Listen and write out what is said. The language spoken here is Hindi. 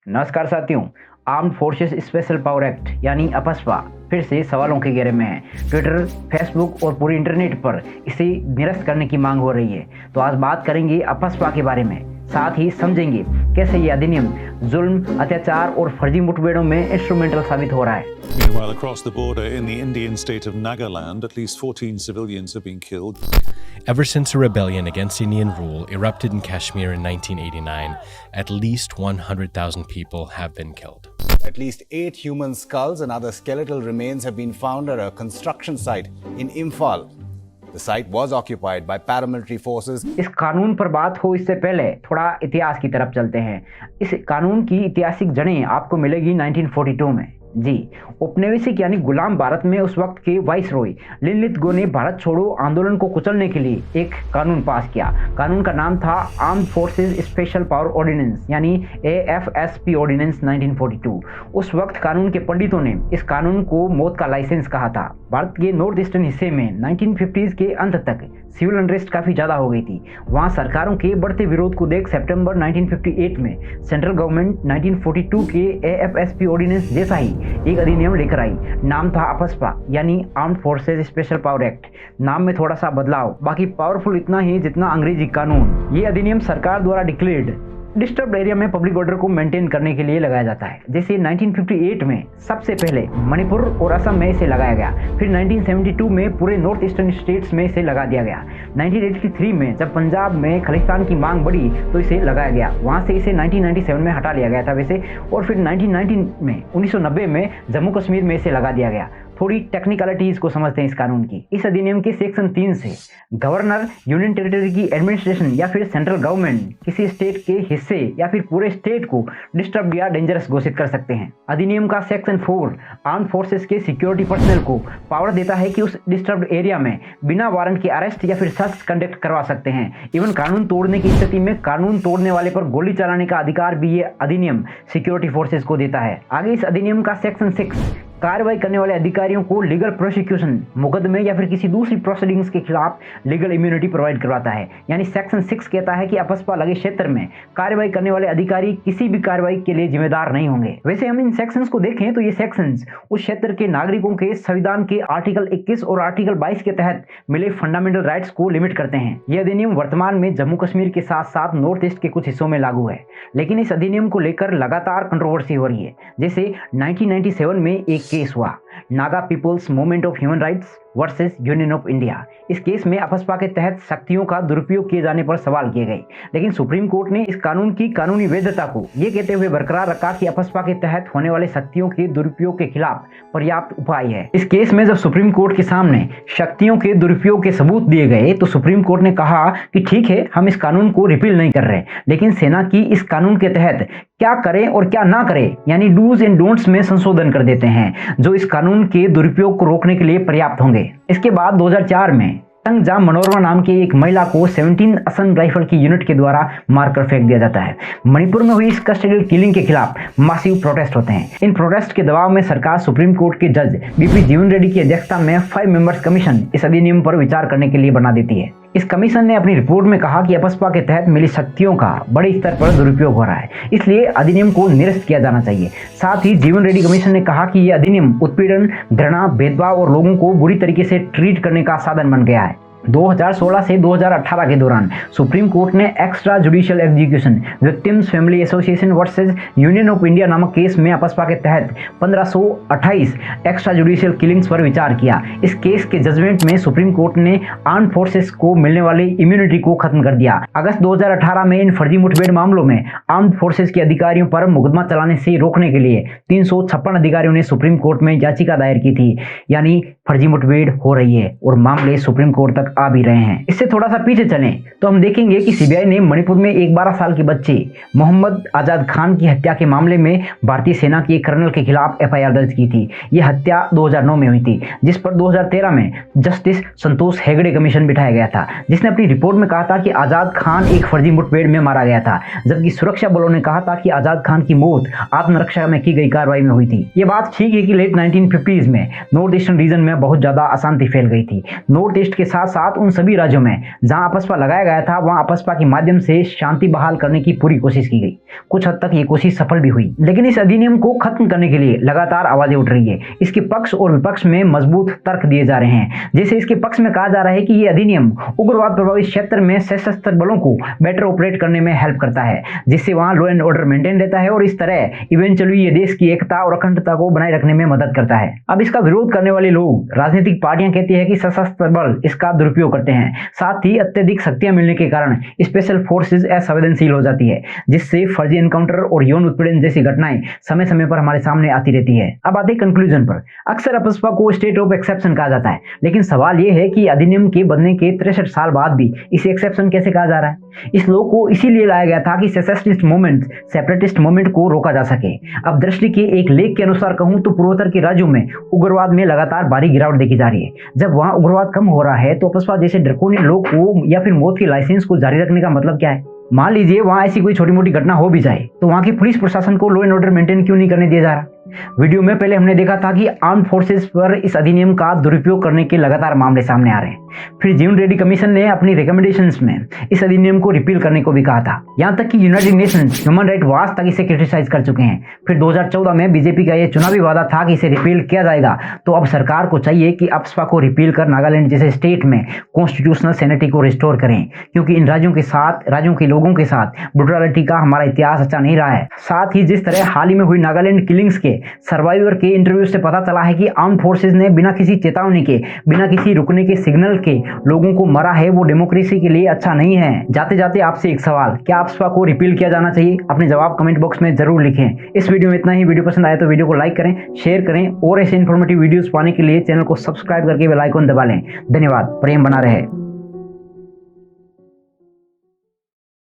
नमस्कार साथियों। Armed forces special power act यानी अपस्पा फिर से सवालों के घेरे में है। ट्विटर, फेसबुक और पूरे इंटरनेट पर इसे निरस्त करने की मांग हो रही है। तो आज बात करेंगे अपस्पा के बारे में, साथ ही समझेंगे कैसे ये अधिनियम जुल्म, अत्याचार और फर्जी मुठभेड़ों में इंस्ट्रूमेंटल साबित हो रहा है। Meanwhile, across the border in the Indian state of Nagaland, at least 14 civilians have been killed. Ever since a rebellion against Indian rule erupted in Kashmir in 1989, at least 100,000 people have been killed. At least 8 human skulls and other skeletal remains have been found at a construction site in Imphal. The site was occupied by paramilitary forces. इस कानून पर बात हो इससे पहले थोड़ा इतिहास की तरफ चलते हैं। इस कानून की ऐतिहासिक जड़ें आपको मिलेगी 1942 में। जी, औपनिवेशिक यानी गुलाम भारत में उस वक्त के वाइसरॉय लिनलिथगो ने भारत छोड़ो आंदोलन को कुचलने के लिए एक कानून पास किया। कानून का नाम था armed forces special power ordinance यानी AFSP ऑर्डिनेंस 1942। उस वक्त कानून के पंडितों ने इस कानून को मौत का लाइसेंस कहा था। भारत के नॉर्थ ईस्टर्न हिस्से में 1950s के अंत तक सिविल अनरेस्ट काफी ज्यादा हो गई थी। वहां सरकारों के बढ़ते विरोध को देख सितंबर 1958 में सेंट्रल गवर्नमेंट 1942 के AFSP ऑर्डिनेंस जैसा ही एक अधिनियम लेकर आई। नाम था अपस्पा यानी armed forces special power act. नाम में थोड़ा सा बदलाव, बाकी पावरफुल इतना ही जितना अंग्रेजी कानून। ये अधिनियम सरकार द्वारा डिक्लेयर्ड डिस्टर्ब्ड एरिया में पब्लिक ऑर्डर को मेंटेन करने के लिए लगाया जाता है। जैसे 1958 में सबसे पहले मणिपुर और असम में इसे लगाया गया, फिर 1972 में पूरे नॉर्थ ईस्टर्न स्टेट्स में इसे लगा दिया गया। 1983 में जब पंजाब में खालिस्तान की मांग बढ़ी तो इसे लगाया गया, वहां से इसे 1997 में हटा लिया गया था वैसे, और फिर 1990 में जम्मू कश्मीर में इसे लगा दिया गया। थोड़ी टेक्निकलिटीज को समझते हैं इस कानून की। इस अधिनियम के सेक्शन 3 से गवर्नर यूनियन टेरिटरी की एडमिनिस्ट्रेशन या फिर सेंट्रल गवर्नमेंट किसी स्टेट के हिस्से या फिर पूरे स्टेट को डिस्टर्ब या डेंजरस घोषित कर सकते हैं। अधिनियम का सेक्शन 4 आर्म्ड फोर्सेस के सिक्योरिटी पर्सनल को पावर देता है कि उस डिस्टर्ब्ड एरिया में बिना वारंट के अरेस्ट या फिर सर्च कंडक्ट करवा सकते हैं। इवन कानून तोड़ने की स्थिति में कानून तोड़ने वाले पर गोली चलाने का अधिकार भी ये अधिनियम सिक्योरिटी फोर्सेस को देता है। आगे इस अधिनियम का सेक्शन 6 कार्रवाई करने वाले अधिकारियों को लीगल प्रोसिक्यूशन, मुकदमे या फिर किसी दूसरी प्रोसीडिंग्स के खिलाफ लीगल इम्यूनिटी प्रोवाइड करवाता है। यानी सेक्शन 6 कहता है कि अपस्पा लगे क्षेत्र में कार्रवाई करने वाले अधिकारी किसी भी कार्रवाई के लिए जिम्मेदार नहीं होंगे। वैसे हम इन सेक्शंस को देखें तो ये सेक्शंस उस क्षेत्र के नागरिकों के संविधान के आर्टिकल 21 और आर्टिकल 22 के तहत मिले फंडामेंटल राइट्स को लिमिट करते हैं। यह अधिनियम वर्तमान में जम्मू कश्मीर के साथ साथ नॉर्थ ईस्ट के कुछ हिस्सों में लागू है, लेकिन इस अधिनियम को लेकर लगातार कंट्रोवर्सी हो रही है। जैसे 1997 में एक केस हुआ, Naga people's movement of human rights versus union of India. इस केस में अपस्पा के तहत शक्तियों का दुरुपयोग किए जाने पर सवाल किए गए, लेकिन सुप्रीम कोर्ट ने इस कानून की कानूनी वैधता को यह कहते हुए बरकरार रखा कि अपस्पा के तहत होने वाले शक्तियों के दुरुपयोग के खिलाफ पर्याप्त उपाय है। इस केस में जब सुप्रीम कोर्ट के सामने शक्तियों के दुरुपयोग के सबूत दिए गए तो सुप्रीम कोर्ट ने कहा कि ठीक है, हम इस कानून को रिपील नहीं कर रहे, लेकिन सेना की इस कानून के तहत क्या करें और क्या ना करें यानी डूज एंड डोंट्स में संशोधन कर देते हैं जो इस कानून के दुरुपयोग को रोकने के लिए पर्याप्त होंगे। इसके बाद 2004 में तंगजाम मनोरमा नाम के एक महिला को 17 असम राइफल की यूनिट के द्वारा मारकर फेंक दिया जाता है। मणिपुर में हुई इस कस्टोडियल किलिंग के खिलाफ मासिव प्रोटेस्ट होते हैं। इन प्रोटेस्ट के दबाव में सरकार सुप्रीम कोर्ट के जज बीपी जीवन रेड्डी की अध्यक्षता में 5 मेंबर्स कमीशन इस अधिनियम पर विचार करने के लिए बना देती है। इस कमीशन ने अपनी रिपोर्ट में कहा कि अपस्पा के तहत मिली शक्तियों का बड़े स्तर पर दुरुपयोग हो रहा है, इसलिए अधिनियम को निरस्त किया जाना चाहिए। साथ ही जीवन रेड्डी कमीशन ने कहा कि यह अधिनियम उत्पीड़न, घृणा, भेदभाव और लोगों को बुरी तरीके से ट्रीट करने का साधन बन गया है। 2016 से 2018 के दौरान सुप्रीम कोर्ट ने extra judicial execution victims family association versus union of India नामक केस में अपस्पा के तहत 1528 एक्स्ट्रा जुडिशियल किलिंग्स पर विचार किया। इस केस के जजमेंट में सुप्रीम कोर्ट ने आर्म्ड फोर्सेस को मिलने वाली इम्यूनिटी को खत्म कर दिया। अगस्त 2018 में इन फर्जी मुठभेड़ मामलों में आर्म्ड फोर्सेस के अधिकारियों पर मुकदमा चलाने से रोकने के लिए 356 अधिकारियों ने सुप्रीम कोर्ट में याचिका दायर की थी। यानी फर्जी मुठभेड़ हो रही है और मामले सुप्रीम कोर्ट तक आ भी रहे हैं। इससे थोड़ा सा पीछे चलें तो हम देखेंगे कि सीबीआई ने मणिपुर में एक 12 साल के बच्चे मोहम्मद आजाद खान की हत्या के मामले में भारतीय सेना के एक कर्नल के खिलाफ एफआईआर दर्ज की थी। यह हत्या 2009 में हुई थी, जिस पर 2013 में जस्टिस संतोष हेगड़े कमीशन बिठाया गया था, जिसने अपनी रिपोर्ट में कहा था कि आजाद खान एक फर्जी मुठभेड़ में मारा गया था, जबकि सुरक्षा बलों ने कहा था कि आजाद खान की मौत आत्मरक्षा में की गई कार्रवाई में हुई थी। ये बात ठीक है कि लेट 1950s में नॉर्थ ईस्टर्न रीजन में बहुत ज्यादा अशांति फैल गई थी। नॉर्थ ईस्ट के साथ साथ साथ उन सभी राज्यों में जहां अपस्पा लगाया गया था वहां अपस्पा के माध्यम से शांति बहाल करने की पूरी कोशिश की गई। कुछ हद तक ये कोशिश सफल भी हुई, लेकिन इस अधिनियम को खत्म करने के लिए लगातार आवाजें उठ रही है। इसके पक्ष और विपक्ष में मजबूत तर्क दिए जा रहे हैं। जैसे इसके पक्ष में कहा जा रहा है कि ये अधिनियम उग्रवाद प्रभावित क्षेत्र में सशस्त्र बलों को बेटर ऑपरेट करने में हेल्प करता है, जिससे वहां लॉ एंड ऑर्डर मेंटेन रहता है और इस तरह इवेंचुअली ये देश की एकता और अखंडता को बनाए रखने में मदद करता है। अब इसका विरोध करने वाले लोग, राजनीतिक पार्टियां कहती है कि सशस्त्र बल इसका दुरुपयोग करते हैं। साथ ही अत्यधिक शक्तियां मिलने के कारण स्पेशल फोर्सेज असंवेदनशील हो जाती है, जिससे फर्जी एनकाउंटर और यौन उत्पीड़न जैसी घटनाएं समय समय पर हमारे सामने आती रहती है। अब आते कंक्लूजन पर। अक्सर अपस्पा को स्टेट ऑफ एक्सेप्शन कहा जाता है, लेकिन सवाल यह है कि अधिनियम के बनने के 63 साल बाद भी इसे एक्सेप्शन कैसे कहा जा रहा है। इस लॉ को इसीलिए लाया गया था कि सेसेशनिस्ट मूवमेंट, सेपरेटिस्ट मूवमेंट को रोका जा सके। अब दृष्टि के एक लेख के अनुसार कहूं तो पूर्वोत्तर के राज्यों में उग्रवाद में लगातार भारी गिरावट देखी जा रही है। जब वहां उग्रवाद कम हो रहा है तो अपस्पा जैसे ड्रकोनियन लॉ को या फिर मौत के लाइसेंस को जारी रखने का मतलब क्या है। मान लीजिए वहां ऐसी कोई छोटी मोटी घटना हो भी जाए तो वहां की पुलिस प्रशासन को लॉ एंड ऑर्डर मेंटेन क्यों नहीं करने दिया जा रहा। वीडियो में पहले हमने देखा था कि आर्म्ड फोर्सेस पर इस अधिनियम का दुरुपयोग करने के लगातार मामले सामने आ रहे हैं। फिर जीवन रेड्डी कमीशन ने अपनी रिकमेंडेशंस में इस अधिनियम को रिपील करने को भी कहा था। यहां तक कि United Nations human right watch तक इसे क्रिटिसाइज कर चुके हैं। फिर 2014 में बीजेपी का यह चुनावी वादा था कि इसे रिपील किया जाएगा। तो अब सरकार को चाहिए कि अपस्पा को रिपील कर नागालैंड जैसे स्टेट में कॉन्स्टिट्यूशनल सैनिटी को रिस्टोर करें, क्योंकि इन राज्यों के लोगों के साथ ब्रुटैलिटी का हमारा इतिहास अच्छा नहीं रहा है। साथ ही जिस तरह हाल ही में हुई नागालैंड किलिंग्स के सर्वाइवर के इंटरव्यू से पता चला है कि आर्म्ड फोर्सेस ने बिना किसी चेतावनी के, बिना किसी रुकने के सिग्नल के लोगों को मरा है, वो डेमोक्रेसी के लिए अच्छा नहीं है। जाते जाते आपसे एक सवाल, क्या अपस्पा को रिपील किया जाना चाहिए? अपने जवाब कमेंट बॉक्स में जरूर लिखें। इस वीडियो में इतना ही। वीडियो पसंद आए तो वीडियो को लाइक करें, शेयर करें और ऐसे इन्फॉर्मेटिव वीडियोस पाने के लिए चैनल को सब्सक्राइब करके बेल आइकन दबा लें। धन्यवाद। प्रेम बना रहे।